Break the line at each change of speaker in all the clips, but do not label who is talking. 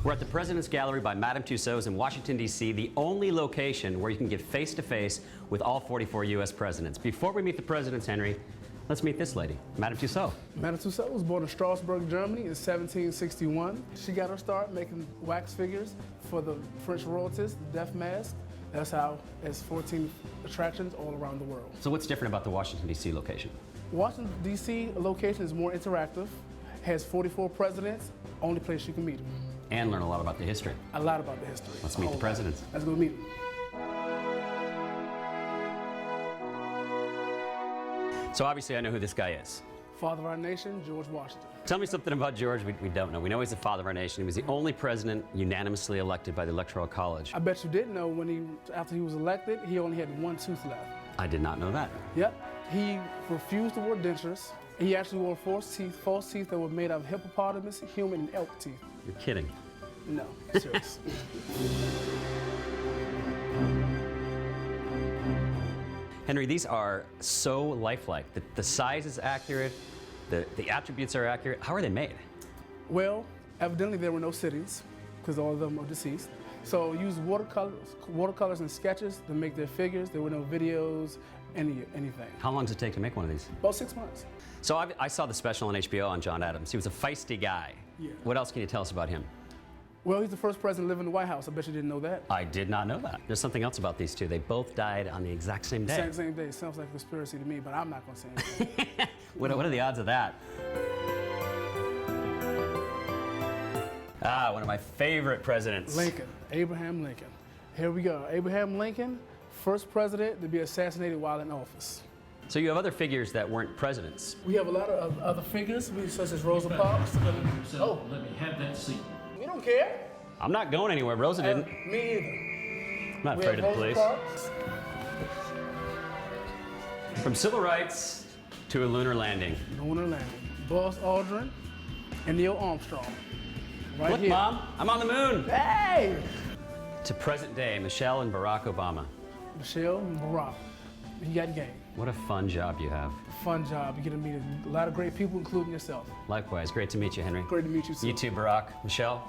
We're at the President's Gallery by Madame Tussauds in Washington, D.C., the only location where you can get face-to-face with all 44 U.S. presidents. Before we meet the presidents, Henry, let's meet this lady, Madame Tussauds.
Madame Tussauds was born in Strasbourg, Germany in 1761. She got her start making wax figures for the French royalties, the death mask. That's how it's 14 attractions all around the world.
So what's different about the Washington, D.C. location?
Washington, D.C. location is more interactive, has 44 presidents, only place you can meet them.
And learn a lot about the history.
A lot about the history.
Let's meet the presidents.
Let's go meet them.
So obviously I know who this guy is.
Father of our nation, George Washington.
Tell me something about George we don't know. We know he's the father of our nation. He was the only president unanimously elected by the Electoral College.
I bet you didn't know after he was elected, he only had one tooth left.
I did not know that.
Yep. He refused to wear dentures. He actually wore false teeth that were made out of hippopotamus, human, and elk teeth.
You're kidding.
No, serious.
Henry, these are so lifelike. The size is accurate, the attributes are accurate. How are they made?
Well, evidently there were no sittings, because all of them are deceased. So use watercolors and sketches to make their figures. There were no videos, anything.
How long does it take to make one of these?
About 6 months.
So I saw the special on HBO on John Adams. He was a feisty guy.
Yeah.
What else can you tell us about him?
Well, he's the first president to live in the White House. I bet you didn't know that.
I did not know that. There's something else about these two. They both died on the exact same day.
Same day. Sounds like a conspiracy to me, but I'm not going to say anything.
What are the odds of that? Ah, one of my favorite presidents.
Lincoln, Abraham Lincoln. Here we go. Abraham Lincoln, first president to be assassinated while in office.
So you have other figures that weren't presidents.
We have a lot of other figures, such as Rosa Parks.
Oh, let me have that seat.
You don't care?
I'm not going anywhere. Rosa didn't.
Me either.
I'm not afraid of the police.
Parks.
From civil rights to a lunar landing.
Lunar landing. Buzz Aldrin and Neil Armstrong. Right
Look,
here.
Mom, I'm on the moon.
Hey!
To present day, Michelle and Barack Obama.
Michelle and Barack. You got game.
What a fun job you have.
Fun job. You get to meet a lot of great people, including yourself.
Likewise, great to meet you, Henry.
Great to meet you, too.
You too, Barack. Michelle?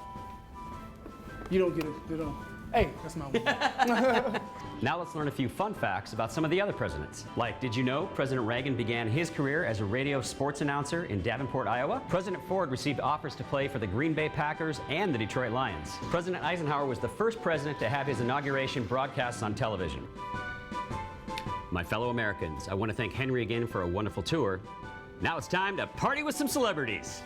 You don't get it. You don't. Hey, that's my one.
Now let's learn a few fun facts about some of the other presidents. Like, did you know President Reagan began his career as a radio sports announcer in Davenport, Iowa? President Ford received offers to play for the Green Bay Packers and the Detroit Lions. President Eisenhower was the first president to have his inauguration broadcast on television. My fellow Americans, I want to thank Henry again for a wonderful tour. Now it's time to party with some celebrities.